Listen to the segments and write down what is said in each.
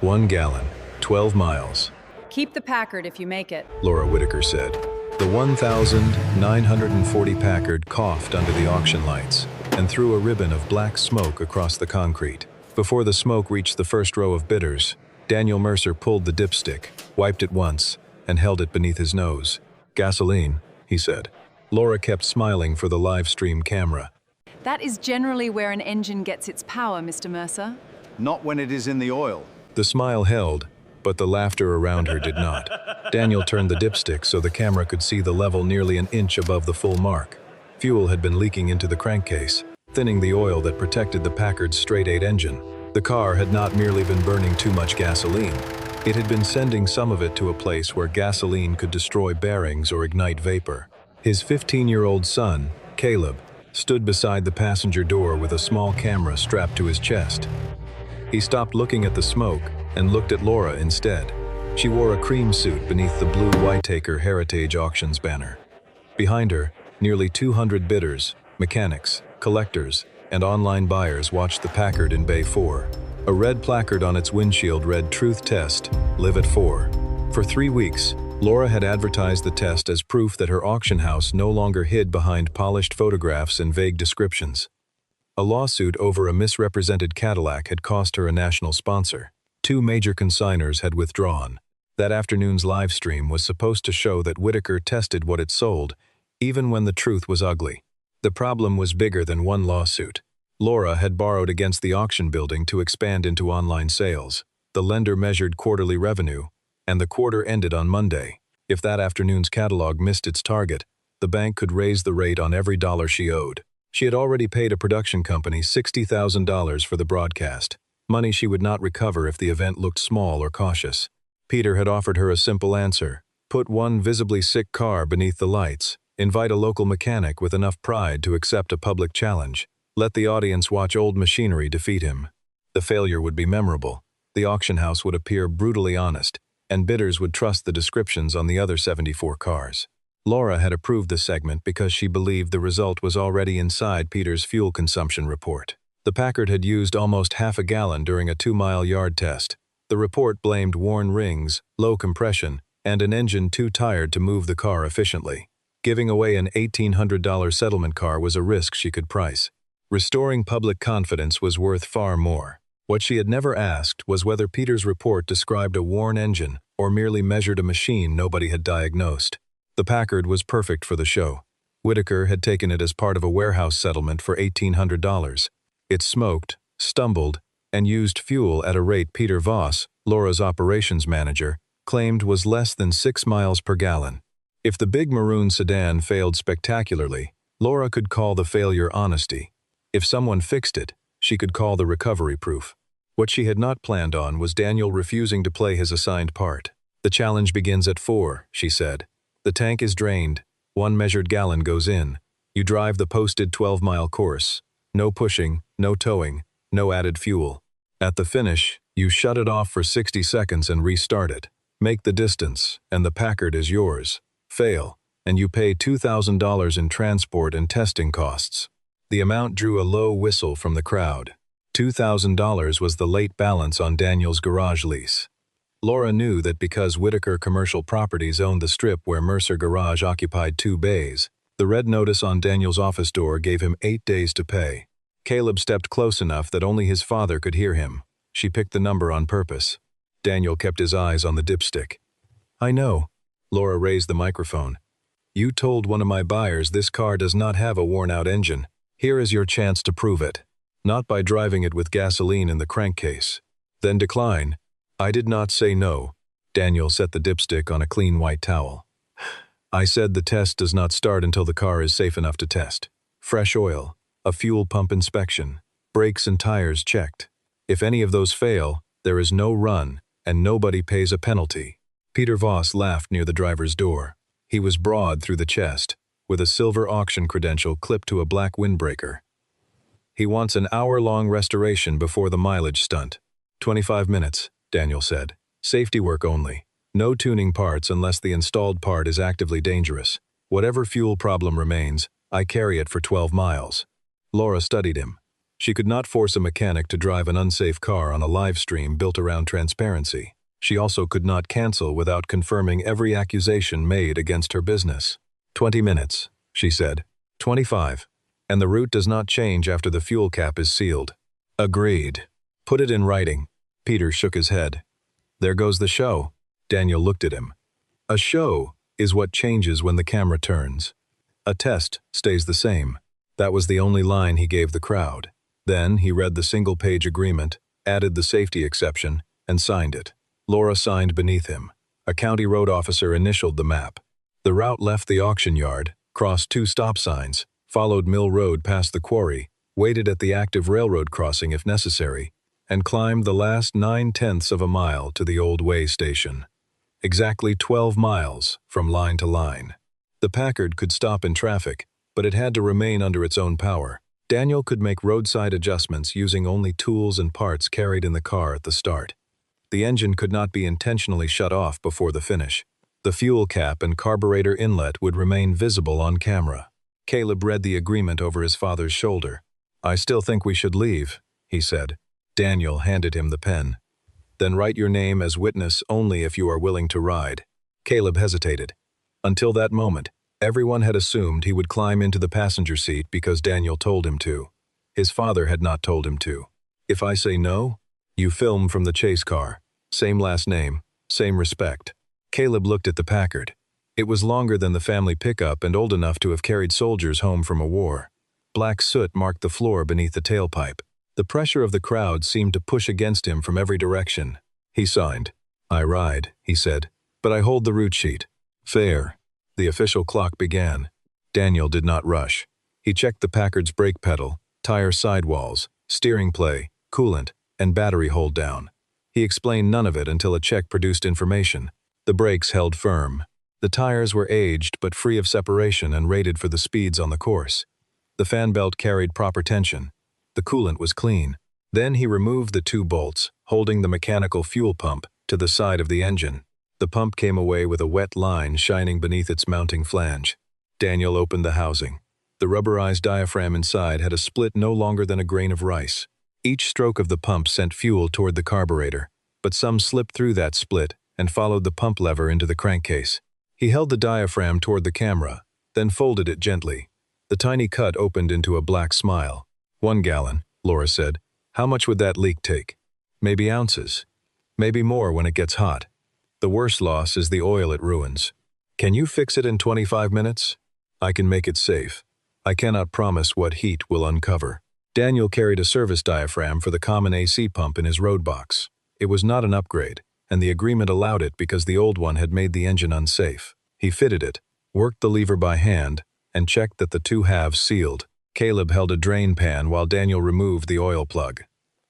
1 gallon, 12 miles, Keep the Packard if you make it. Laura Whitaker said. The 1,940 Packard coughed under the auction lights and threw a ribbon of black smoke across the concrete. Before the smoke reached the first row of bidders, Daniel Mercer pulled the dipstick, wiped it once, and held it beneath his nose. Gasoline, he said. Laura kept smiling for the live stream camera. That is generally where an engine gets its power, Mr. Mercer. Not when it is in the oil. The smile held, but the laughter around her did not. Daniel turned the dipstick so the camera could see the level nearly an inch above the full mark. Fuel had been leaking into the crankcase, thinning the oil that protected the Packard's straight 8 engine. The car had not merely been burning too much gasoline. It had been sending some of it to a place where gasoline could destroy bearings or ignite vapor. His 15-year-old son, Caleb, stood beside the passenger door with a small camera strapped to his chest. He stopped looking at the smoke and looked at Laura instead. She wore a cream suit beneath the blue Whitaker Heritage Auctions banner. Behind her, nearly 200 bidders, mechanics, collectors, and online buyers watched the Packard in Bay 4. A red placard on its windshield read "Truth Test, Live at 4." For 3 weeks, Laura had advertised the test as proof that her auction house no longer hid behind polished photographs and vague descriptions. A lawsuit over a misrepresented Cadillac had cost her a national sponsor. 2 major consignors had withdrawn. That afternoon's live stream was supposed to show that Whitaker tested what it sold, even when the truth was ugly. The problem was bigger than one lawsuit. Laura had borrowed against the auction building to expand into online sales. The lender measured quarterly revenue, and the quarter ended on Monday. If that afternoon's catalog missed its target, the bank could raise the rate on every dollar she owed. She had already paid a production company $60,000 for the broadcast, money she would not recover if the event looked small or cautious. Peter had offered her a simple answer: put one visibly sick car beneath the lights, invite a local mechanic with enough pride to accept a public challenge, let the audience watch old machinery defeat him. The failure would be memorable, the auction house would appear brutally honest, and bidders would trust the descriptions on the other 74 cars. Laura had approved the segment because she believed the result was already inside Peter's fuel consumption report. The Packard had used almost half a gallon during a 2-mile yard test. The report blamed worn rings, low compression, and an engine too tired to move the car efficiently. Giving away an $1,800 settlement car was a risk she could price. Restoring public confidence was worth far more. What she had never asked was whether Peter's report described a worn engine or merely measured a machine nobody had diagnosed. The Packard was perfect for the show. Whitaker had taken it as part of a warehouse settlement for $1,800. It smoked, stumbled, and used fuel at a rate Peter Voss, Laura's operations manager, claimed was less than 6 miles per gallon. If the big maroon sedan failed spectacularly, Laura could call the failure honesty. If someone fixed it, she could call the recovery proof. What she had not planned on was Daniel refusing to play his assigned part. The challenge begins at 4, she said. The tank is drained, 1 measured gallon goes in. You drive the posted 12-mile course. No pushing, no towing, no added fuel. At the finish, you shut it off for 60 seconds and restart it. Make the distance, and the Packard is yours. Fail, and you pay $2,000 in transport and testing costs. The amount drew a low whistle from the crowd. $2,000 was the late balance on Daniel's garage lease. Laura knew that because Whitaker Commercial Properties owned the strip where Mercer Garage occupied 2 bays, the red notice on Daniel's office door gave him 8 days to pay. Caleb stepped close enough that only his father could hear him. She picked the number on purpose. Daniel kept his eyes on the dipstick. I know. Laura raised the microphone. You told one of my buyers this car does not have a worn-out engine. Here is your chance to prove it. Not by driving it with gasoline in the crankcase. Then decline. I did not say no. Daniel set the dipstick on a clean white towel. I said the test does not start until the car is safe enough to test. Fresh oil, a fuel pump inspection, brakes and tires checked. If any of those fail, there is no run, and nobody pays a penalty. Peter Voss laughed near the driver's door. He was broad through the chest, with a silver auction credential clipped to a black windbreaker. He wants an hour-long restoration before the mileage stunt. 25 minutes, Daniel said. Safety work only. No tuning parts unless the installed part is actively dangerous. Whatever fuel problem remains, I carry it for 12 miles. Laura studied him. She could not force a mechanic to drive an unsafe car on a live stream built around transparency. She also could not cancel without confirming every accusation made against her business. 20 minutes, she said. 25. And the route does not change after the fuel cap is sealed. Agreed. Put it in writing. Peter shook his head. There goes the show. Daniel looked at him. A show is what changes when the camera turns. A test stays the same. That was the only line he gave the crowd. Then he read the single-page agreement, added the safety exception, and signed it. Laura signed beneath him. A county road officer initialed the map. The route left the auction yard, crossed 2 stop signs, followed Mill Road past the quarry, waited at the active railroad crossing if necessary, and climbed the last 9/10 of a mile to the old way station. Exactly 12 miles from line to line. The Packard could stop in traffic, but it had to remain under its own power. Daniel could make roadside adjustments using only tools and parts carried in the car at the start. The engine could not be intentionally shut off before the finish. The fuel cap and carburetor inlet would remain visible on camera. Caleb read the agreement over his father's shoulder. I still think we should leave, he said. Daniel handed him the pen. Then write your name as witness only if you are willing to ride. Caleb hesitated. Until that moment, everyone had assumed he would climb into the passenger seat because Daniel told him to. His father had not told him to. If I say no, you film from the chase car. Same last name, same respect. Caleb looked at the Packard. It was longer than the family pickup and old enough to have carried soldiers home from a war. Black soot marked the floor beneath the tailpipe. The pressure of the crowd seemed to push against him from every direction. He signed. I ride, he said, but I hold the route sheet. Fair. The official clock began. Daniel did not rush. He checked the Packard's brake pedal, tire sidewalls, steering play, coolant, and battery hold down. He explained none of it until a check produced information. The brakes held firm. The tires were aged but free of separation and rated for the speeds on the course. The fan belt carried proper tension. The coolant was clean. Then he removed the 2 bolts, holding the mechanical fuel pump, to the side of the engine. The pump came away with a wet line shining beneath its mounting flange. Daniel opened the housing. The rubberized diaphragm inside had a split no longer than a grain of rice. Each stroke of the pump sent fuel toward the carburetor, but some slipped through that split and followed the pump lever into the crankcase. He held the diaphragm toward the camera, then folded it gently. The tiny cut opened into a black smile. 1 gallon, Laura said. How much would that leak take? Maybe ounces. Maybe more when it gets hot. The worst loss is the oil it ruins. Can you fix it in 25 minutes? I can make it safe. I cannot promise what heat will uncover. Daniel carried a service diaphragm for the common AC pump in his road box. It was not an upgrade, and the agreement allowed it because the old one had made the engine unsafe. He fitted it, worked the lever by hand, and checked that the 2 halves sealed. Caleb held a drain pan while Daniel removed the oil plug.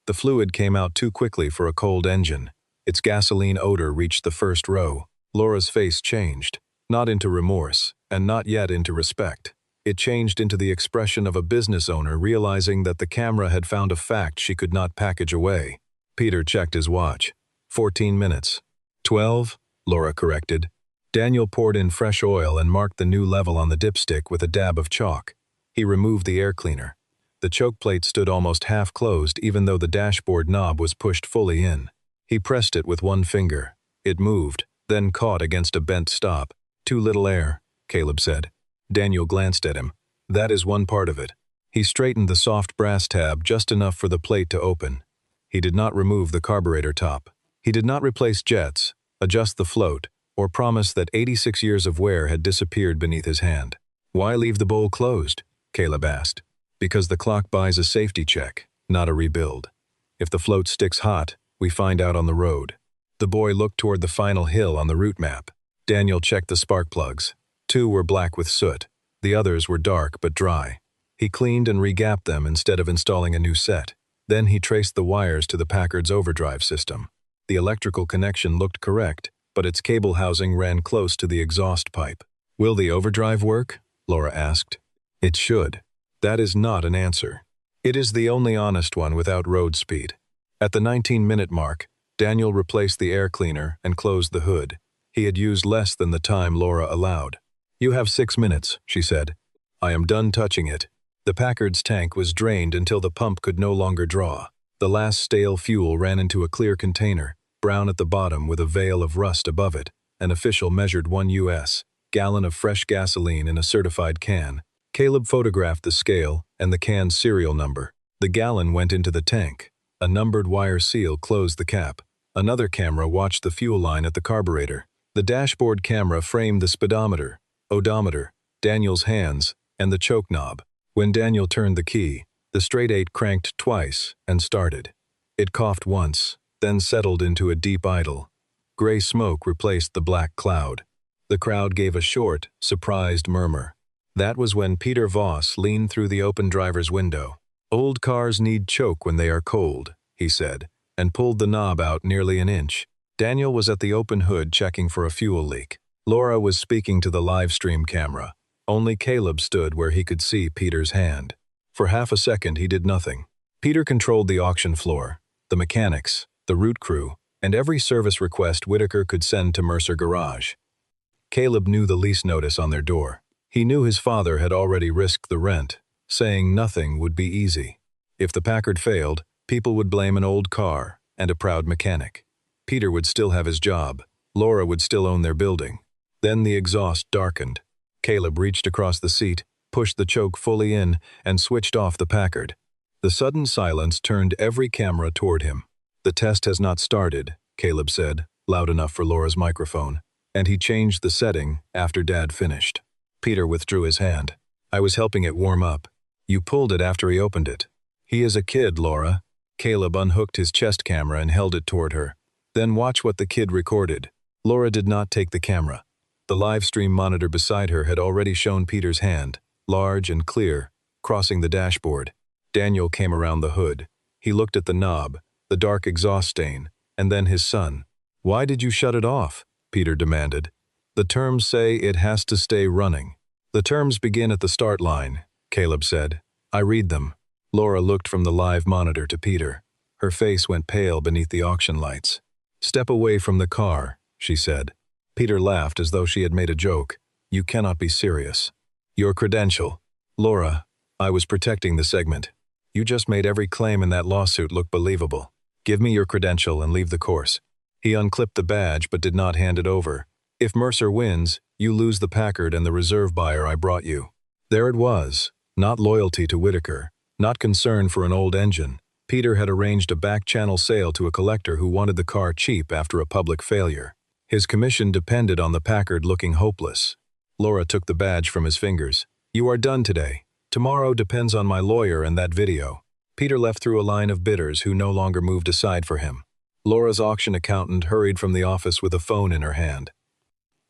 The fluid came out too quickly for a cold engine. Its gasoline odor reached the first row. Laura's face changed, not into remorse, and not yet into respect. It changed into the expression of a business owner realizing that the camera had found a fact she could not package away. Peter checked his watch. 14 minutes. 12, Laura corrected. Daniel poured in fresh oil and marked the new level on the dipstick with a dab of chalk. He removed the air cleaner. The choke plate stood almost half closed even though the dashboard knob was pushed fully in. He pressed it with 1 finger. It moved, then caught against a bent stop. Too little air, Caleb said. Daniel glanced at him. That is one part of it. He straightened the soft brass tab just enough for the plate to open. He did not remove the carburetor top. He did not replace jets, adjust the float, or promise that 86 years of wear had disappeared beneath his hand. Why leave the bowl closed? Caleb asked. Because the clock buys a safety check, not a rebuild. If the float sticks hot, we find out on the road. The boy looked toward the final hill on the route map. Daniel checked the spark plugs. 2 were black with soot. The others were dark but dry. He cleaned and regapped them instead of installing a new set. Then he traced the wires to the Packard's Overdrive system. The electrical connection looked correct, but its cable housing ran close to the exhaust pipe. Will the Overdrive work? Laura asked. It should. That is not an answer. It is the only honest one without road speed. At the 19-minute mark, Daniel replaced the air cleaner and closed the hood. He had used less than the time Laura allowed. You have 6 minutes, she said. I am done touching it. The Packard's tank was drained until the pump could no longer draw. The last stale fuel ran into a clear container, brown at the bottom with a veil of rust above it. An official measured 1 U.S. gallon of fresh gasoline in a certified can. Caleb photographed the scale and the can's serial number. The gallon went into the tank. A numbered wire seal closed the cap. Another camera watched the fuel line at the carburetor. The dashboard camera framed the speedometer, odometer, Daniel's hands, and the choke knob. When Daniel turned the key, the straight eight cranked twice and started. It coughed once, then settled into a deep idle. Gray smoke replaced the black cloud. The crowd gave a short, surprised murmur. That was when Peter Voss leaned through the open driver's window. "Old cars need choke when they are cold," he said, and pulled the knob out nearly an inch. Daniel was at the open hood checking for a fuel leak. Laura was speaking to the live stream camera. Only Caleb stood where he could see Peter's hand. For half a second he did nothing. Peter controlled the auction floor, the mechanics, the route crew, and every service request Whitaker could send to Mercer Garage. Caleb knew the lease notice on their door. He knew his father had already risked the rent, saying nothing would be easy. If the Packard failed, people would blame an old car and a proud mechanic. Peter would still have his job. Laura would still own their building. Then the exhaust darkened. Caleb reached across the seat, pushed the choke fully in, and switched off the Packard. The sudden silence turned every camera toward him. "The test has not started," Caleb said, loud enough for Laura's microphone, and he changed the setting after Dad finished. Peter withdrew his hand. "I was helping it warm up. You pulled it after he opened it." "He is a kid, Laura." Caleb unhooked his chest camera and held it toward her. "Then watch what the kid recorded." Laura did not take the camera. The live stream monitor beside her had already shown Peter's hand, large and clear, crossing the dashboard. Daniel came around the hood. He looked at the knob, the dark exhaust stain, and then his son. "Why did you shut it off?" Peter demanded. "The terms say it has to stay running." "The terms begin at the start line," Caleb said. "I read them." Laura looked from the live monitor to Peter. Her face went pale beneath the auction lights. "Step away from the car," she said. Peter laughed as though she had made a joke. "You cannot be serious." "Your credential." "Laura, I was protecting the segment. You just made every claim in that lawsuit look believable. Give me your credential and leave the course." He unclipped the badge but did not hand it over. "If Mercer wins, you lose the Packard and the reserve buyer I brought you." There it was. Not loyalty to Whitaker, not concern for an old engine. Peter had arranged a back-channel sale to a collector who wanted the car cheap after a public failure. His commission depended on the Packard looking hopeless. Laura took the badge from his fingers. "You are done today. Tomorrow depends on my lawyer and that video." Peter left through a line of bidders who no longer moved aside for him. Laura's auction accountant hurried from the office with a phone in her hand.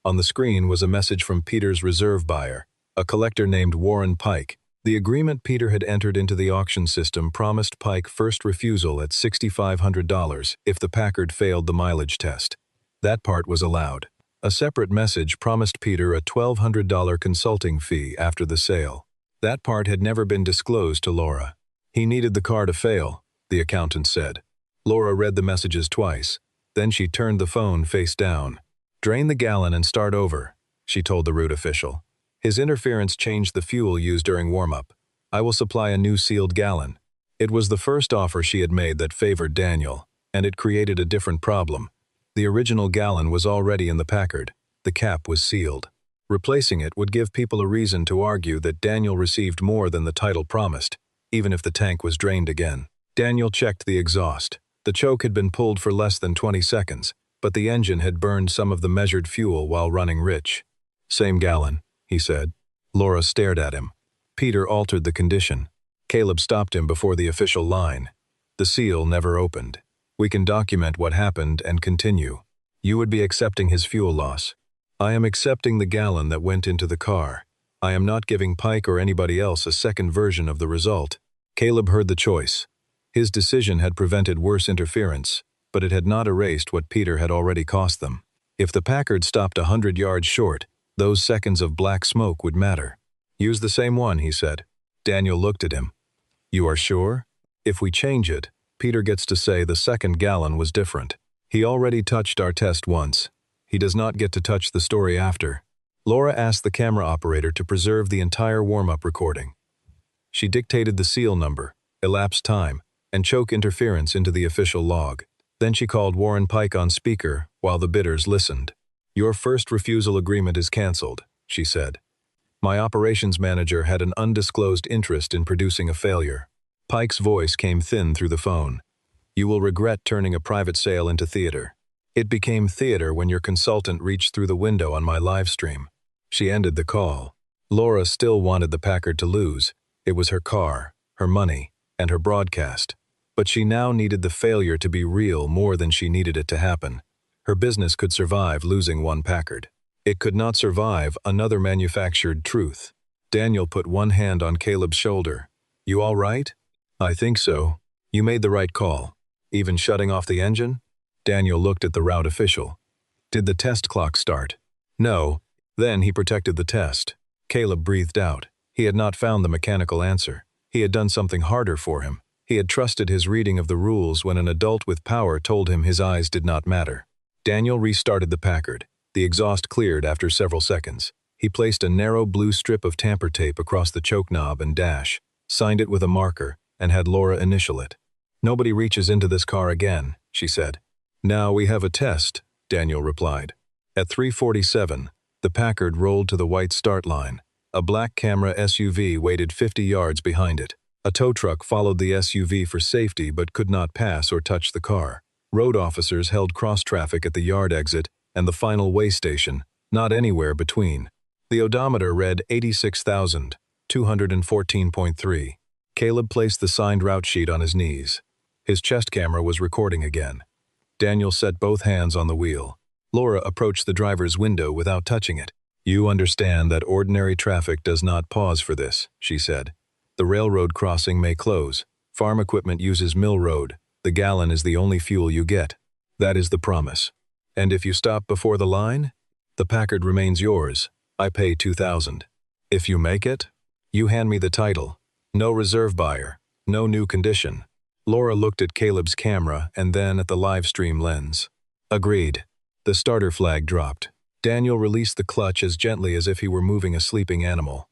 On the screen was a message from Peter's reserve buyer, a collector named Warren Pike. The agreement Peter had entered into the auction system promised Pike first refusal at $6,500 if the Packard failed the mileage test. That part was allowed. A separate message promised Peter a $1,200 consulting fee after the sale. That part had never been disclosed to Laura. He needed the car to fail, the accountant said. Laura read the messages twice. Then she turned the phone face down. "Drain the gallon and start over," she told the route official. "His interference changed the fuel used during warm-up. I will supply a new sealed gallon." It was the first offer she had made that favored Daniel, and it created a different problem. The original gallon was already in the Packard. The cap was sealed. Replacing it would give people a reason to argue that Daniel received more than the title promised, even if the tank was drained again. Daniel checked the exhaust. The choke had been pulled for less than 20 seconds, but the engine had burned some of the measured fuel while running rich. "Same gallon," he said. Laura stared at him. Peter altered the condition. Caleb stopped him before the official line. "The seal never opened. We can document what happened and continue. You would be accepting his fuel loss. I am accepting the gallon that went into the car. I am not giving Pike or anybody else a second version of the result." Caleb heard the choice. His decision had prevented worse interference, but it had not erased what Peter had already cost them. If the Packard stopped 100 yards short, those seconds of black smoke would matter. "Use the same one," he said. Daniel looked at him. "You are sure? If we change it, Peter gets to say the second gallon was different. He already touched our test once. He does not get to touch the story after." Laura asked the camera operator to preserve the entire warm-up recording. She dictated the seal number, elapsed time, and choke interference into the official log. Then she called Warren Pike on speaker while the bidders listened. "Your first refusal agreement is canceled," she said. "My operations manager had an undisclosed interest in producing a failure." Pike's voice came thin through the phone. "You will regret turning a private sale into theater. It became theater when your consultant reached through the window on my live stream." She ended the call. Laura still wanted the Packard to lose. It was her car, her money, and her broadcast. But she now needed the failure to be real more than she needed it to happen. Her business could survive losing one Packard. It could not survive another manufactured truth. Daniel put one hand on Caleb's shoulder. "You all right?" "I think so. You made the right call. Even shutting off the engine?" Daniel looked at the route official. "Did the test clock start?" "No." Then he protected the test. Caleb breathed out. He had not found the mechanical answer. He had done something harder for him. He had trusted his reading of the rules when an adult with power told him his eyes did not matter. Daniel restarted the Packard. The exhaust cleared after several seconds. He placed a narrow blue strip of tamper tape across the choke knob and dash, signed it with a marker, and had Laura initial it. "Nobody reaches into this car again," she said. "Now we have a test," Daniel replied. At 3:47, the Packard rolled to the white start line. A black camera SUV waited 50 yards behind it. A tow truck followed the SUV for safety but could not pass or touch the car. Road officers held cross-traffic at the yard exit and the final weigh station, not anywhere between. The odometer read 86,214.3. Caleb placed the signed route sheet on his knees. His chest camera was recording again. Daniel set both hands on the wheel. Laura approached the driver's window without touching it. "You understand that ordinary traffic does not pause for this," she said. "The railroad crossing may close. Farm equipment uses mill road. The gallon is the only fuel you get. That is the promise. And if you stop before the line, the Packard remains yours. I pay $2,000. If you make it, you hand me the title. No reserve buyer, no new condition." Laura looked at Caleb's camera and then at the live stream lens. "Agreed." The starter flag dropped. Daniel released the clutch as gently as if he were moving a sleeping animal.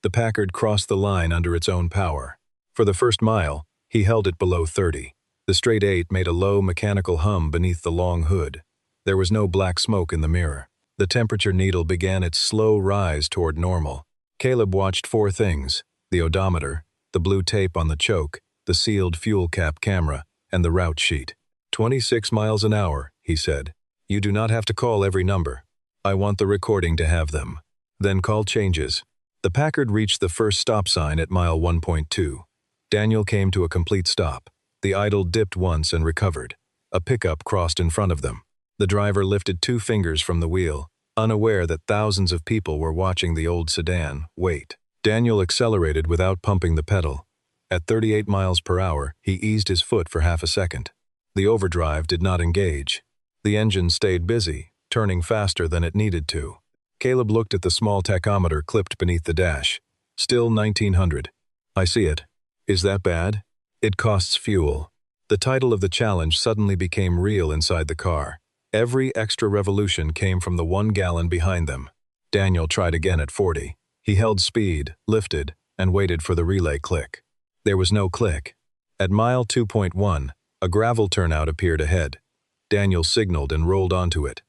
The Packard crossed the line under its own power. For the first mile, he held it below 30. The straight 8 made a low mechanical hum beneath the long hood. There was no black smoke in the mirror. The temperature needle began its slow rise toward normal. Caleb watched 4 things: the odometer, the blue tape on the choke, the sealed fuel cap camera, and the route sheet. 26 miles an hour, he said. "You do not have to call every number. I want the recording to have them. Then call changes." The Packard reached the first stop sign at mile 1.2. Daniel came to a complete stop. The idle dipped once and recovered. A pickup crossed in front of them. The driver lifted 2 fingers from the wheel, unaware that thousands of people were watching the old sedan wait. Daniel accelerated without pumping the pedal. At 38 miles per hour, he eased his foot for half a second. The overdrive did not engage. The engine stayed busy, turning faster than it needed to. Caleb looked at the small tachometer clipped beneath the dash. Still 1900. "I see it. Is that bad?" "It costs fuel." The title of the challenge suddenly became real inside the car. Every extra revolution came from the 1 gallon behind them. Daniel tried again at 40. He held speed, lifted, and waited for the relay click. There was no click. At mile 2.1, a gravel turnout appeared ahead. Daniel signaled and rolled onto it.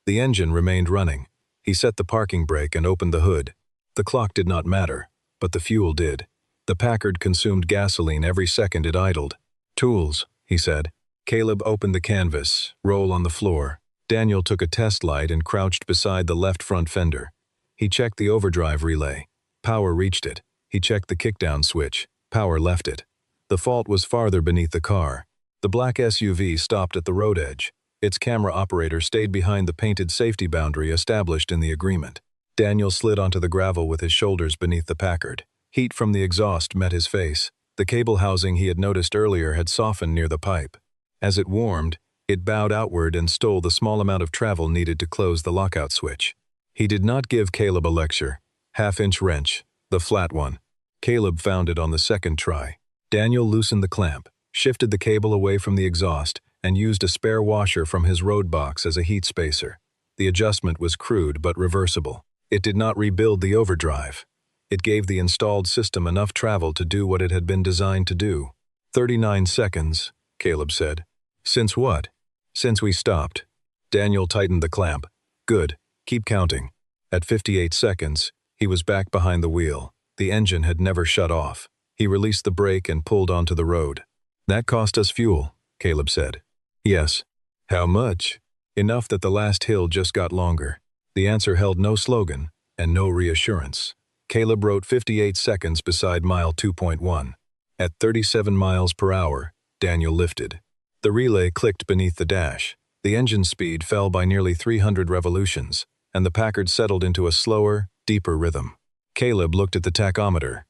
The engine remained running. He set the parking brake and opened the hood. The clock did not matter, but the fuel did. The Packard consumed gasoline every second it idled. "Tools," he said. Caleb opened the canvas, roll on the floor. Daniel took a test light and crouched beside the left front fender. He checked the overdrive relay. Power reached it. He checked the kickdown switch. Power left it. The fault was farther beneath the car. The black SUV stopped at the road edge. Its camera operator stayed behind the painted safety boundary established in the agreement. Daniel slid onto the gravel with his shoulders beneath the Packard. Heat from the exhaust met his face. The cable housing he had noticed earlier had softened near the pipe. As it warmed, it bowed outward and stole the small amount of travel needed to close the lockout switch. He did not give Caleb a lecture. Half-inch wrench, the flat one. Caleb found it on the second try. Daniel loosened the clamp, shifted the cable away from the exhaust, and used a spare washer from his road box as a heat spacer. The adjustment was crude but reversible. It did not rebuild the overdrive. It gave the installed system enough travel to do what it had been designed to do. 39 seconds, Caleb said. Since what? Since we stopped. Daniel tightened the clamp. Good. Keep counting. At 58 seconds, he was back behind the wheel. The engine had never shut off. He released the brake and pulled onto the road. That cost us fuel, Caleb said. Yes. How much? Enough that the last hill just got longer. The answer held no slogan and no reassurance. Caleb wrote 58 seconds beside mile 2.1. At 37 miles per hour, Daniel lifted. The relay clicked beneath the dash. The engine speed fell by nearly 300 revolutions, and the Packard settled into a slower, deeper rhythm. Caleb looked at the tachometer.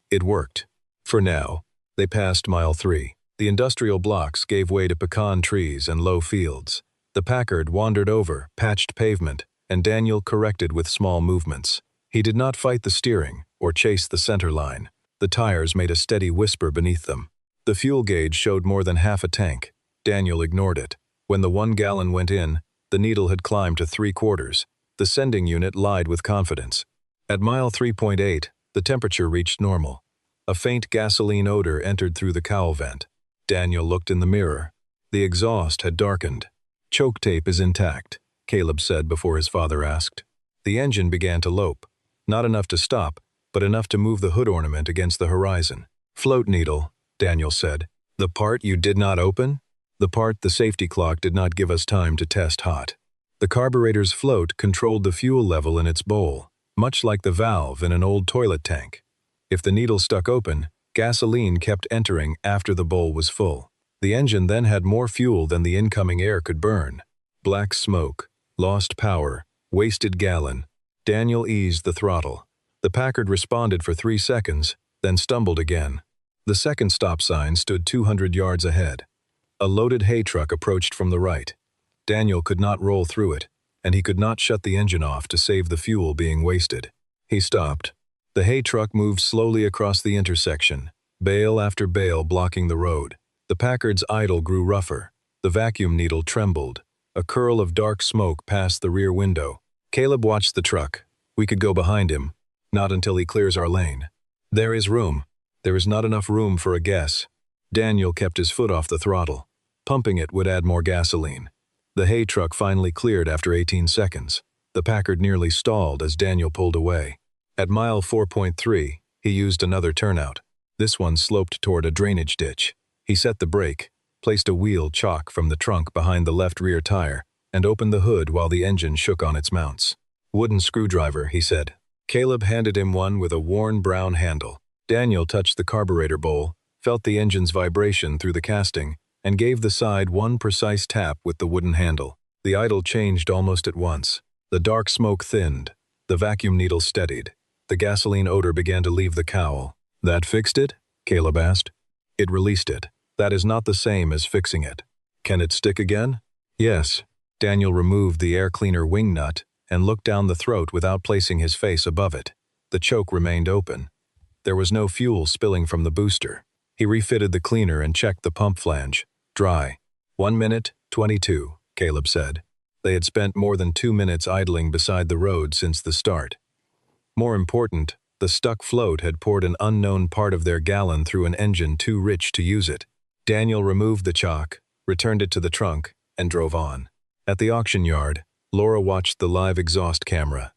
It worked. For now. They passed mile 3. The industrial blocks gave way to pecan trees and low fields. The Packard wandered over patched pavement, and Daniel corrected with small movements. He did not fight the steering or chase the center line. The tires made a steady whisper beneath them. The fuel gauge showed more than half a tank. Daniel ignored it. When the 1 gallon went in, the needle had climbed to 3/4. The sending unit lied with confidence. At mile 3.8, the temperature reached normal. A faint gasoline odor entered through the cowl vent. Daniel looked in the mirror. The exhaust had darkened. Choke tape is intact, Caleb said before his father asked. The engine began to lope. Not enough to stop, but enough to move the hood ornament against the horizon. Float needle, Daniel said. The part you did not open? The part the safety clock did not give us time to test hot. The carburetor's float controlled the fuel level in its bowl, much like the valve in an old toilet tank. If the needle stuck open, gasoline kept entering after the bowl was full. The engine then had more fuel than the incoming air could burn. Black smoke, lost power, wasted gallon. Daniel eased the throttle. The Packard responded for 3 seconds, then stumbled again. The second stop sign stood 200 yards ahead. A loaded hay truck approached from the right. Daniel could not roll through it, and he could not shut the engine off to save the fuel being wasted. He stopped. The hay truck moved slowly across the intersection, bale after bale blocking the road. The Packard's idle grew rougher. The vacuum needle trembled. A curl of dark smoke passed the rear window. Caleb watched the truck. We could go behind him. Not until he clears our lane. There is room. There is not enough room for a guess. Daniel kept his foot off the throttle. Pumping it would add more gasoline. The hay truck finally cleared after 18 seconds. The Packard nearly stalled as Daniel pulled away. At mile 4.3, he used another turnout. This one sloped toward a drainage ditch. He set the brake, placed a wheel chock from the trunk behind the left rear tire, and opened the hood while the engine shook on its mounts. Wooden screwdriver, he said. Caleb handed him one with a worn brown handle. Daniel touched the carburetor bowl, felt the engine's vibration through the casting, and gave the side one precise tap with the wooden handle. The idle changed almost at once. The dark smoke thinned. The vacuum needle steadied. The gasoline odor began to leave the cowl. That fixed it? Caleb asked. It released it. That is not the same as fixing it. Can it stick again? Yes. Daniel removed the air cleaner wing nut and looked down the throat without placing his face above it. The choke remained open. There was no fuel spilling from the booster. He refitted the cleaner and checked the pump flange. Dry. 1 minute, 22, Caleb said. They had spent more than 2 minutes idling beside the road since the start. More important, the stuck float had poured an unknown part of their gallon through an engine too rich to use it. Daniel removed the chock, returned it to the trunk, and drove on. At the auction yard, Laura watched the live exhaust camera.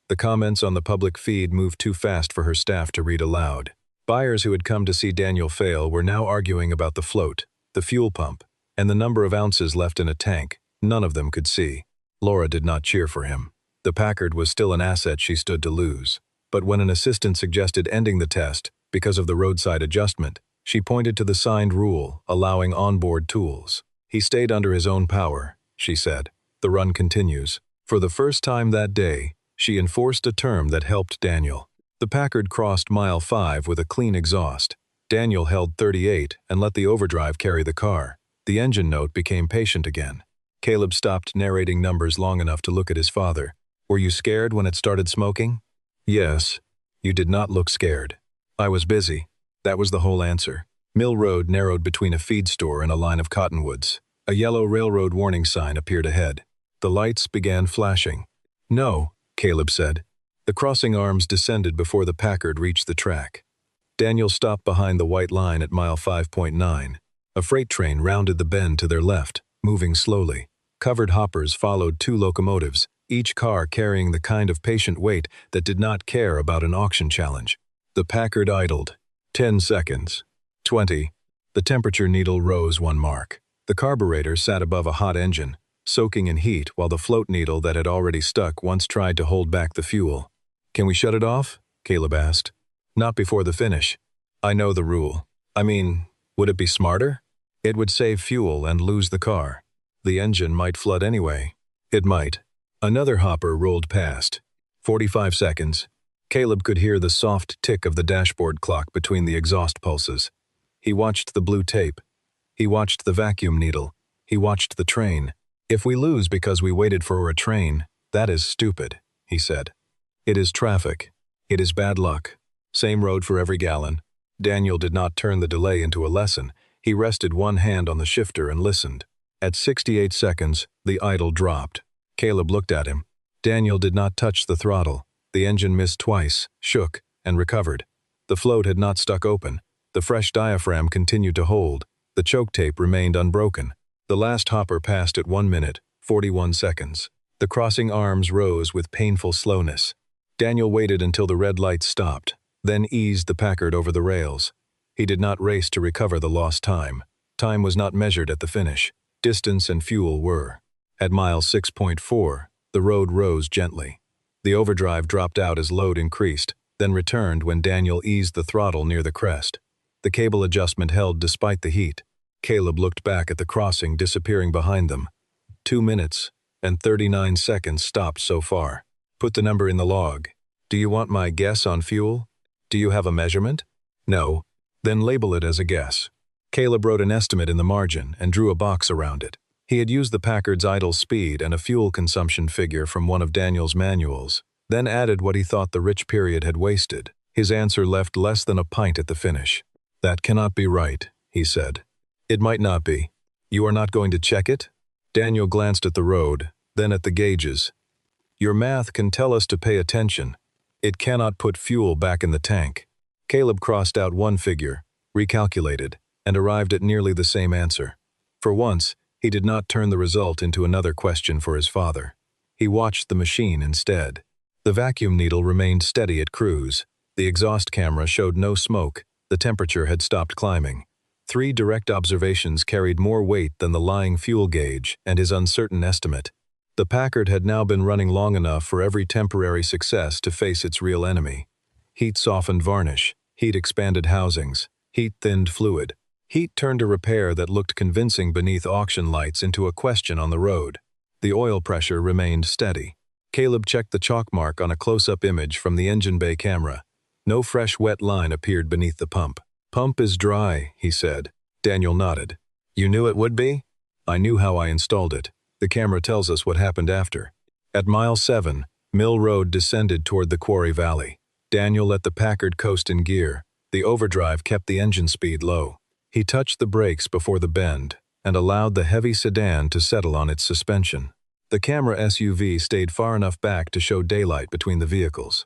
The comments on the public feed moved too fast for her staff to read aloud. Buyers who had come to see Daniel fail were now arguing about the float, the fuel pump, and the number of ounces left in a tank. None of them could see. Laura did not cheer for him. The Packard was still an asset she stood to lose. But when an assistant suggested ending the test because of the roadside adjustment, she pointed to the signed rule allowing onboard tools. He stayed under his own power, she said. The run continues. For the first time that day, she enforced a term that helped Daniel. The Packard crossed mile 5 with a clean exhaust. Daniel held 38 and let the overdrive carry the car. The engine note became patient again. Caleb stopped narrating numbers long enough to look at his father. Were you scared when it started smoking? Yes. You did not look scared. I was busy. That was the whole answer. Mill Road narrowed between a feed store and a line of cottonwoods. A yellow railroad warning sign appeared ahead. The lights began flashing. No, Caleb said. The crossing arms descended before the Packard reached the track. Daniel stopped behind the white line at mile 5.9. A freight train rounded the bend to their left, moving slowly. Covered hoppers followed two locomotives, each car carrying the kind of patient weight that did not care about an auction challenge. The Packard idled. 10 seconds. 20. The temperature needle rose 1 mark. The carburetor sat above a hot engine, soaking in heat while the float needle that had already stuck once tried to hold back the fuel. "Can we shut it off?" Caleb asked. "Not before the finish. I know the rule. I mean, would it be smarter? It would save fuel and lose the car. The engine might flood anyway." It might. Another hopper rolled past. 45 seconds. Caleb could hear the soft tick of the dashboard clock between the exhaust pulses. He watched the blue tape. He watched the vacuum needle. He watched the train. "If we lose because we waited for a train, that is stupid," he said. "It is traffic. It is bad luck. Same road for every gallon." Daniel did not turn the delay into a lesson. He rested one hand on the shifter and listened. At 68 seconds, the idle dropped. Caleb looked at him. Daniel did not touch the throttle. The engine missed twice, shook, and recovered. The float had not stuck open. The fresh diaphragm continued to hold. The choke tape remained unbroken. The last hopper passed at 1 minute, 41 seconds. The crossing arms rose with painful slowness. Daniel waited until the red lights stopped, then eased the Packard over the rails. He did not race to recover the lost time. Time was not measured at the finish. Distance and fuel were. At mile 6.4, the road rose gently. The overdrive dropped out as load increased, then returned when Daniel eased the throttle near the crest. The cable adjustment held despite the heat. Caleb looked back at the crossing disappearing behind them. 2 minutes and 39 seconds stopped so far. "Put the number in the log. Do you want my guess on fuel? Do you have a measurement? No. Then label it as a guess." Caleb wrote an estimate in the margin and drew a box around it. He had used the Packard's idle speed and a fuel consumption figure from one of Daniel's manuals, then added what he thought the rich period had wasted. His answer left less than a pint at the finish. "That cannot be right," he said. "It might not be. You are not going to check it?" Daniel glanced at the road, then at the gauges. "Your math can tell us to pay attention. It cannot put fuel back in the tank." Caleb crossed out one figure, recalculated, and arrived at nearly the same answer. For once, he did not turn the result into another question for his father. He watched the machine instead. The vacuum needle remained steady at cruise. The exhaust camera showed no smoke. The temperature had stopped climbing. 3 direct observations carried more weight than the lying fuel gauge and his uncertain estimate. The Packard had now been running long enough for every temporary success to face its real enemy. Heat softened varnish. Heat expanded housings. Heat thinned fluid. Heat turned a repair that looked convincing beneath auction lights into a question on the road. The oil pressure remained steady. Caleb checked the chalk mark on a close-up image from the engine bay camera. No fresh wet line appeared beneath the pump. "Pump is dry," he said. Daniel nodded. "You knew it would be?" "I knew how I installed it. The camera tells us what happened after." At mile 7, Mill Road descended toward the quarry valley. Daniel let the Packard coast in gear. The overdrive kept the engine speed low. He touched the brakes before the bend and allowed the heavy sedan to settle on its suspension. The camera SUV stayed far enough back to show daylight between the vehicles.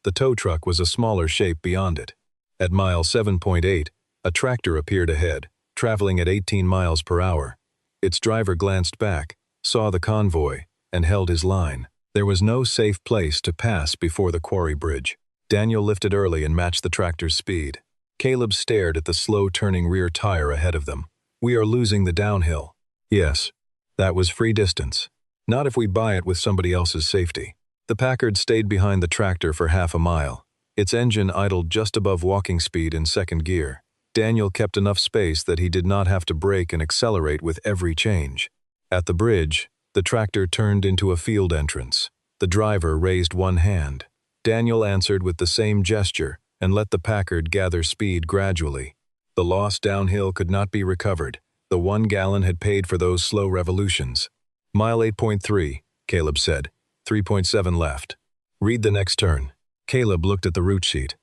The tow truck was a smaller shape beyond it. At mile 7.8, a tractor appeared ahead, traveling at 18 miles per hour. Its driver glanced back, saw the convoy, and held his line. There was no safe place to pass before the quarry bridge. Daniel lifted early and matched the tractor's speed. Caleb stared at the slow-turning rear tire ahead of them. "We are losing the downhill." "Yes, that was free distance. Not if we buy it with somebody else's safety." The Packard stayed behind the tractor for half a mile. Its engine idled just above walking speed in second gear. Daniel kept enough space that he did not have to brake and accelerate with every change. At the bridge, the tractor turned into a field entrance. The driver raised one hand. Daniel answered with the same gesture and let the Packard gather speed gradually. The loss downhill could not be recovered. The 1 gallon had paid for those slow revolutions. "Mile 8.3, Caleb said. 3.7 left. Read the next turn." Caleb looked at the route sheet.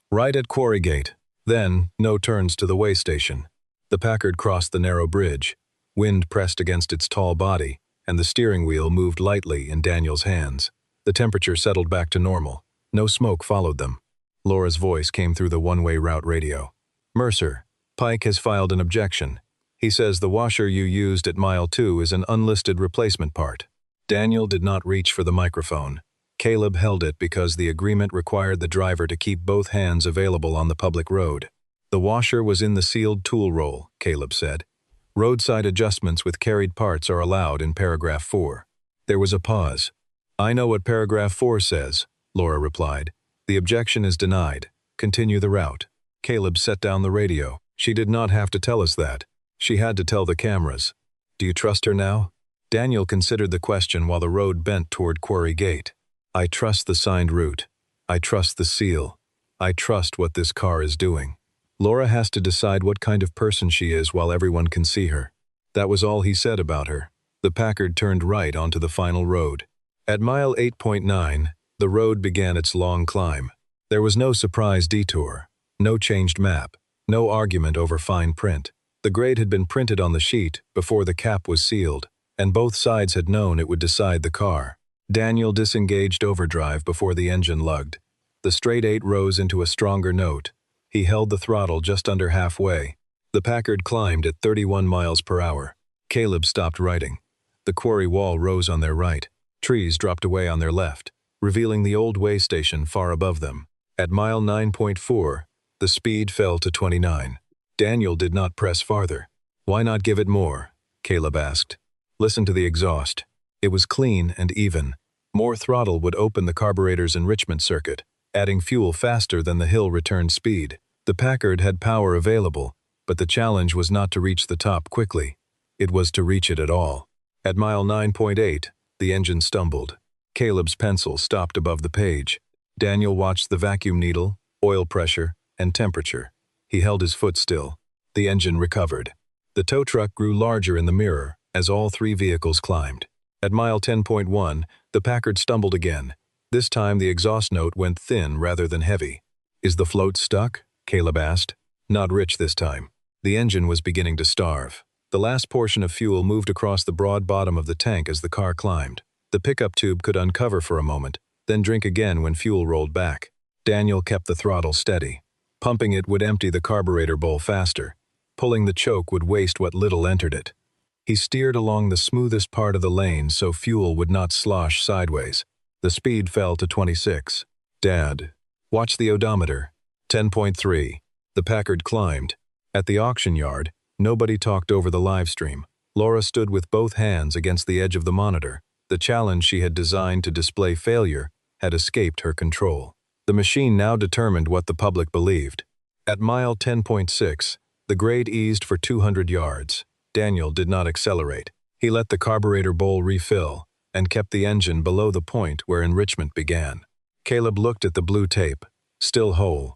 "Right at Quarry Gate. Then, no turns to the way station." The Packard crossed the narrow bridge. Wind pressed against its tall body, and the steering wheel moved lightly in Daniel's hands. The temperature settled back to normal. No smoke followed them. Laura's voice came through the one-way route radio. Mercer, Pike has filed an objection. He says the washer you used at mile 2 is an unlisted replacement part. Daniel did not reach for the microphone. Caleb held it because the agreement required the driver to keep both hands available on the public road. The washer was in the sealed tool roll, Caleb said. Roadside adjustments with carried parts are allowed in paragraph 4. There was a pause. I know what paragraph 4 says, Laura replied. The objection is denied. Continue the route. Caleb set down the radio. She did not have to tell us that. She had to tell the cameras. Do you trust her now? Daniel considered the question while the road bent toward Quarry Gate. I trust the signed route. I trust the seal. I trust what this car is doing. Laura has to decide what kind of person she is while everyone can see her. That was all he said about her. The Packard turned right onto the final road. At mile 8.9, the road began its long climb. There was no surprise detour, no changed map, no argument over fine print. The grade had been printed on the sheet before the cap was sealed, and both sides had known it would decide the car. Daniel disengaged overdrive before the engine lugged. The straight 8 rose into a stronger note. He held the throttle just under halfway. The Packard climbed at 31 miles per hour. Caleb stopped writing. The quarry wall rose on their right. Trees dropped away on their left, revealing the old way station far above them. At mile 9.4, the speed fell to 29. Daniel did not press farther. Why not give it more? Caleb asked. Listen to the exhaust. It was clean and even. More throttle would open the carburetor's enrichment circuit, adding fuel faster than the hill return speed. The Packard had power available, but the challenge was not to reach the top quickly. It was to reach it at all. At mile 9.8, the engine stumbled. Caleb's pencil stopped above the page. Daniel watched the vacuum needle, oil pressure, and temperature. He held his foot still. The engine recovered. The tow truck grew larger in the mirror as all 3 vehicles climbed. At mile 10.1, the Packard stumbled again. This time the exhaust note went thin rather than heavy. Is the float stuck? Caleb asked. Not rich this time. The engine was beginning to starve. The last portion of fuel moved across the broad bottom of the tank as the car climbed. The pickup tube could uncover for a moment, then drink again when fuel rolled back. Daniel kept the throttle steady. Pumping it would empty the carburetor bowl faster. Pulling the choke would waste what little entered it. He steered along the smoothest part of the lane so fuel would not slosh sideways. The speed fell to 26. Dad, watch the odometer. 10.3. The Packard climbed. At the auction yard, nobody talked over the live stream. Laura stood with both hands against the edge of the monitor. The challenge she had designed to display failure had escaped her control. The machine now determined what the public believed. At mile 10.6, the grade eased for 200 yards. Daniel did not accelerate. He let the carburetor bowl refill and kept the engine below the point where enrichment began. Caleb looked at the blue tape, still whole.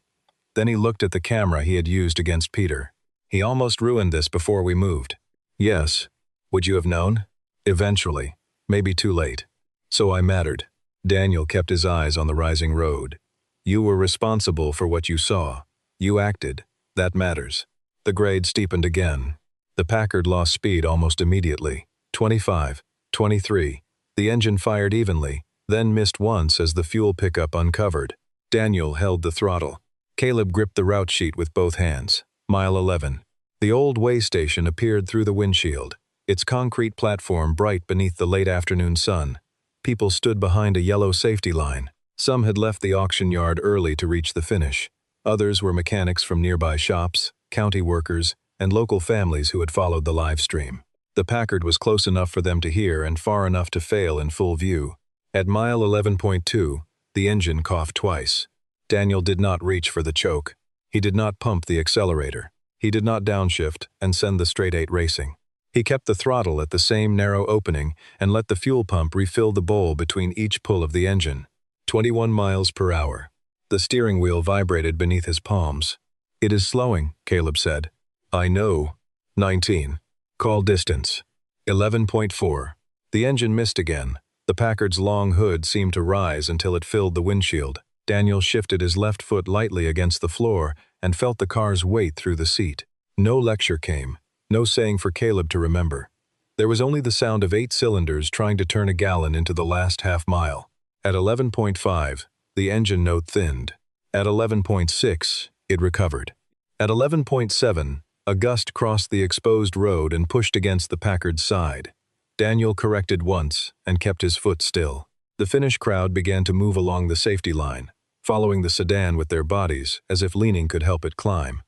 Then he looked at the camera he had used against Peter. He almost ruined this before we moved. Yes. Would you have known? Eventually. Maybe too late. So I mattered. Daniel kept his eyes on the rising road. You were responsible for what you saw. You acted. That matters. The grade steepened again. The Packard lost speed almost immediately. 25, 23. The engine fired evenly, then missed once as the fuel pickup uncovered. Daniel held the throttle. Caleb gripped the route sheet with both hands. Mile 11. The old way station appeared through the windshield, its concrete platform bright beneath the late afternoon sun. People stood behind a yellow safety line. Some had left the auction yard early to reach the finish. Others were mechanics from nearby shops, county workers, and local families who had followed the live stream. The Packard was close enough for them to hear and far enough to fail in full view. At mile 11.2, the engine coughed twice. Daniel did not reach for the choke. He did not pump the accelerator. He did not downshift and send the straight 8 racing. He kept the throttle at the same narrow opening and let the fuel pump refill the bowl between each pull of the engine. 21 miles per hour. The steering wheel vibrated beneath his palms. It is slowing, Caleb said. I know. 19. Call distance. 11.4. The engine missed again. The Packard's long hood seemed to rise until it filled the windshield. Daniel shifted his left foot lightly against the floor and felt the car's weight through the seat. No lecture came, no saying for Caleb to remember. There was only the sound of 8 cylinders trying to turn a gallon into the last half mile. At 11.5, The engine note thinned. At 11.6, it recovered. At 11.7, a gust crossed the exposed road and pushed against the Packard's side. Daniel corrected once and kept his foot still. The Finnish crowd began to move along the safety line, following the sedan with their bodies as if leaning could help it climb.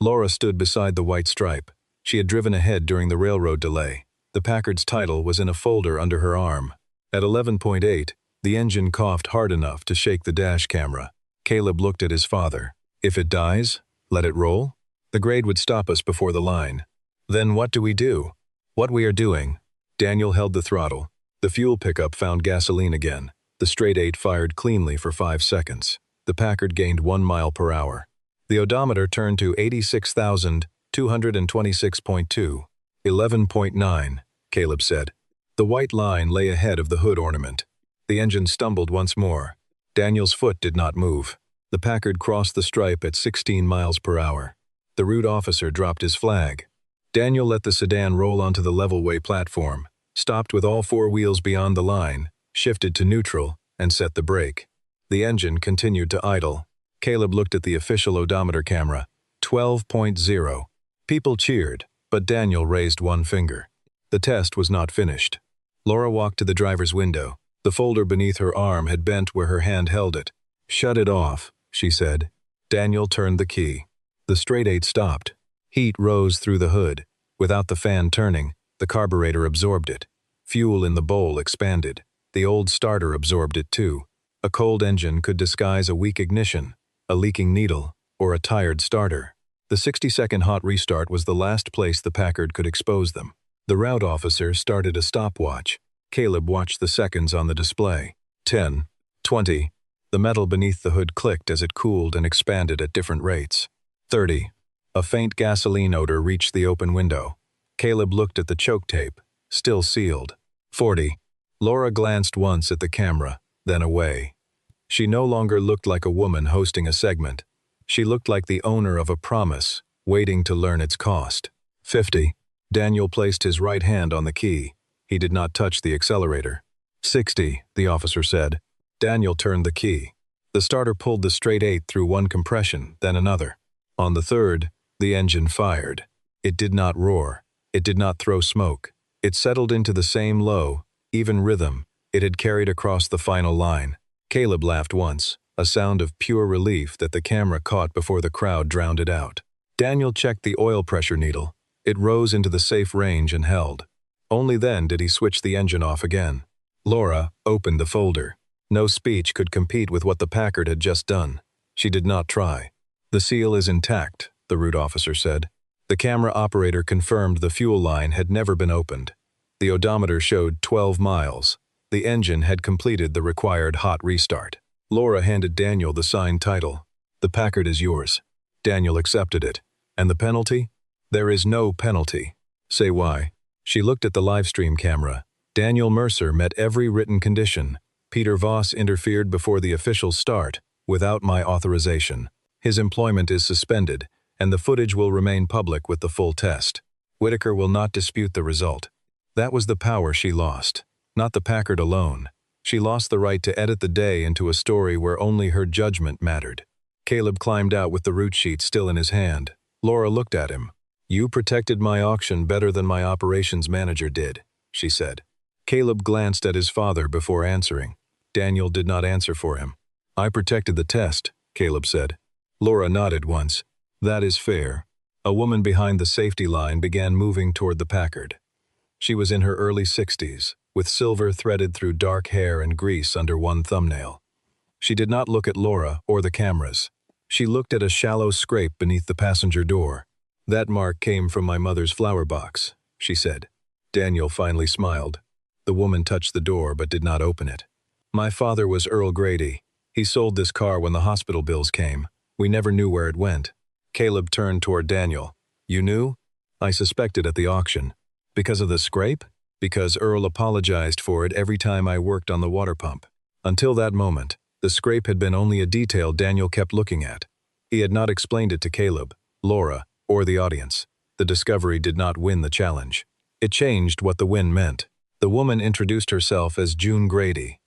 Laura stood beside the white stripe. She had driven ahead during the railroad delay. The Packard's title was in a folder under her arm. At 11.8, the engine coughed hard enough to shake the dash camera. Caleb looked at his father. If it dies, let it roll? The grade would stop us before the line. Then what do we do? What we are doing. Daniel held the throttle. The fuel pickup found gasoline again. The straight eight fired cleanly for 5 seconds. The Packard gained 1 mile per hour. The odometer turned to 86,226.2. 11.9, Caleb said. The white line lay ahead of the hood ornament. The engine stumbled once more. Daniel's foot did not move. The Packard crossed the stripe at 16 miles per hour. The route officer dropped his flag. Daniel let the sedan roll onto the levelway platform, stopped with all 4 wheels beyond the line, shifted to neutral, and set the brake. The engine continued to idle. Caleb looked at the official odometer camera. 12.0. People cheered, but Daniel raised one finger. The test was not finished. Laura walked to the driver's window. The folder beneath her arm had bent where her hand held it. "Shut it off," she said. Daniel turned the key. The straight eight stopped. Heat rose through the hood. Without the fan turning, the carburetor absorbed it. Fuel in the bowl expanded. The old starter absorbed it too. A cold engine could disguise a weak ignition, a leaking needle, or a tired starter. The 60-second hot restart was the last place the Packard could expose them. The route officer started a stopwatch. Caleb watched the seconds on the display. 10, 20. The metal beneath the hood clicked as it cooled and expanded at different rates. 30. A faint gasoline odor reached the open window. Caleb looked at the choke tape, still sealed. 40. Laura glanced once at the camera, then away. She no longer looked like a woman hosting a segment. She looked like the owner of a promise, waiting to learn its cost. 50. Daniel placed his right hand on the key. He did not touch the accelerator. 60, the officer said. Daniel turned the key. The starter pulled the straight eight through one compression, then another. On the third, the engine fired. It did not roar. It did not throw smoke. It settled into the same low, even rhythm it had carried across the final line. Caleb laughed once, a sound of pure relief that the camera caught before the crowd drowned it out. Daniel checked the oil pressure needle. It rose into the safe range and held. Only then did he switch the engine off again. Laura opened the folder. No speech could compete with what the Packard had just done. She did not try. "The seal is intact," the route officer said. The camera operator confirmed the fuel line had never been opened. The odometer showed 12 miles. The engine had completed the required hot restart. Laura handed Daniel the signed title. "The Packard is yours." Daniel accepted it. "And the penalty?" "There is no penalty." "Say why." She looked at the livestream camera. Daniel Mercer met every written condition. Peter Voss interfered before the official start, without my authorization. His employment is suspended, and the footage will remain public with the full test. Whitaker will not dispute the result. That was the power she lost. Not the Packard alone. She lost the right to edit the day into a story where only her judgment mattered. Caleb climbed out with the route sheet still in his hand. Laura looked at him. "You protected my auction better than my operations manager did," she said. Caleb glanced at his father before answering. Daniel did not answer for him. "I protected the test," Caleb said. Laura nodded once. "That is fair." A woman behind the safety line began moving toward the Packard. She was in her early 60s, with silver threaded through dark hair and grease under one thumbnail. She did not look at Laura or the cameras. She looked at a shallow scrape beneath the passenger door. "That mark came from my mother's flower box," she said. Daniel finally smiled. The woman touched the door but did not open it. "My father was Earl Grady. He sold this car when the hospital bills came. We never knew where it went." Caleb turned toward Daniel. "You knew?" "I suspected at the auction." "Because of the scrape?" "Because Earl apologized for it every time I worked on the water pump." Until that moment, the scrape had been only a detail Daniel kept looking at. He had not explained it to Caleb, Laura, or the audience. The discovery did not win the challenge. It changed what the win meant. The woman introduced herself as June Grady.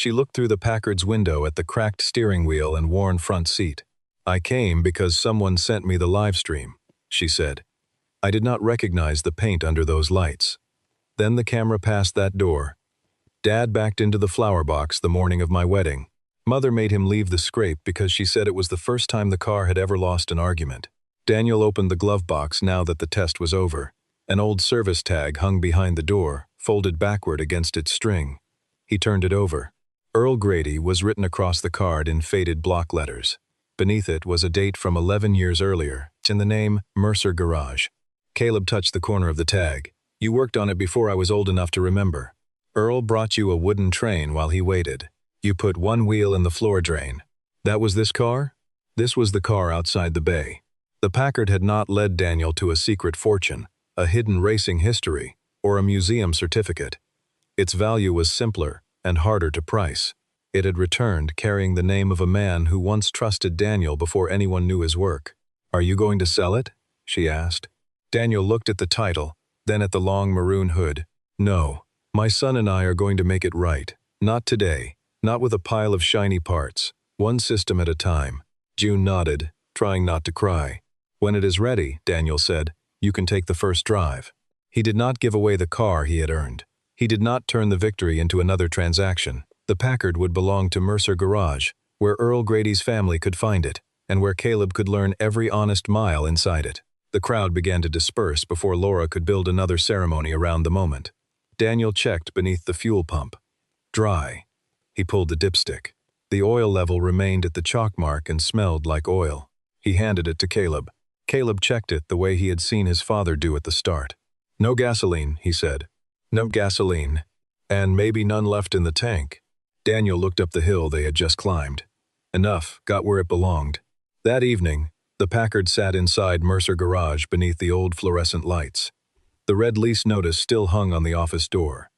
She looked through the Packard's window at the cracked steering wheel and worn front seat. "I came because someone sent me the live stream," she said. "I did not recognize the paint under those lights." Then the camera passed that door. Dad backed into the flower box the morning of my wedding. Mother made him leave the scrape because she said it was the first time the car had ever lost an argument. Daniel opened the glove box now that the test was over. An old service tag hung behind the door, folded backward against its string. He turned it over. Earl Grady was written across the card in faded block letters. Beneath it was a date from 11 years earlier, in the name Mercer Garage. Caleb touched the corner of the tag. "You worked on it before I was old enough to remember. Earl brought you a wooden train while he waited. You put one wheel in the floor drain. That was this car?" This was the car outside the bay. The Packard had not led Daniel to a secret fortune, a hidden racing history, or a museum certificate. Its value was simpler and harder to price. It had returned carrying the name of a man who once trusted Daniel before anyone knew his work. "Are you going to sell it?" she asked. Daniel looked at the title, then at the long maroon hood. "No. My son and I are going to make it right. Not today. Not with a pile of shiny parts. One system at a time." June nodded, trying not to cry. "When it is ready," Daniel said, "you can take the first drive." He did not give away the car he had earned. He did not turn the victory into another transaction. The Packard would belong to Mercer Garage, where Earl Grady's family could find it, and where Caleb could learn every honest mile inside it. The crowd began to disperse before Laura could build another ceremony around the moment. Daniel checked beneath the fuel pump. Dry. He pulled the dipstick. The oil level remained at the chalk mark and smelled like oil. He handed it to Caleb. Caleb checked it the way he had seen his father do at the start. "No gasoline," he said. "No gasoline. And maybe none left in the tank." Daniel looked up the hill they had just climbed. Enough, got where it belonged. That evening, the Packard sat inside Mercer Garage beneath the old fluorescent lights. The red lease notice still hung on the office door.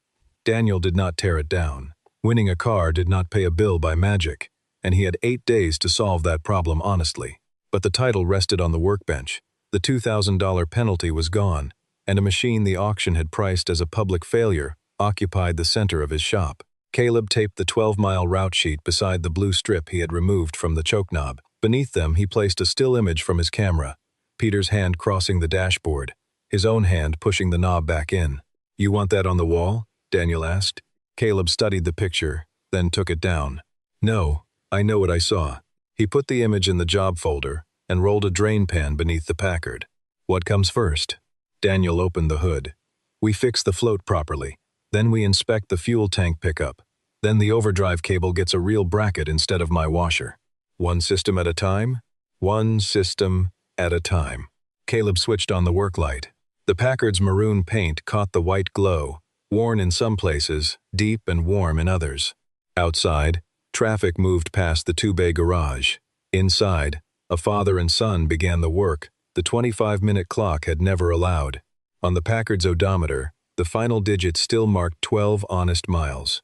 Daniel did not tear it down. Winning a car did not pay a bill by magic, and he had 8 days to solve that problem honestly. But the title rested on the workbench. The $2,000 penalty was gone, and a machine the auction had priced as a public failure occupied the center of his shop. Caleb taped the 12-mile route sheet beside the blue strip he had removed from the choke knob. Beneath them, he placed a still image from his camera, Peter's hand crossing the dashboard, his own hand pushing the knob back in. "You want that on the wall?" Daniel asked. Caleb studied the picture, then took it down. "No, I know what I saw." He put the image in the job folder and rolled a drain pan beneath the Packard. "What comes first?" Daniel opened the hood. "We fix the float properly. Then we inspect the fuel tank pickup. Then the overdrive cable gets a real bracket instead of my washer. One system at a time?" "One system at a time." Caleb switched on the work light. The Packard's maroon paint caught the white glow, worn in some places, deep and warm in others. Outside, traffic moved past the two-bay garage. Inside, a father and son began the work the 25-minute clock had never allowed. On the Packard's odometer, the final digit still marked 12 honest miles.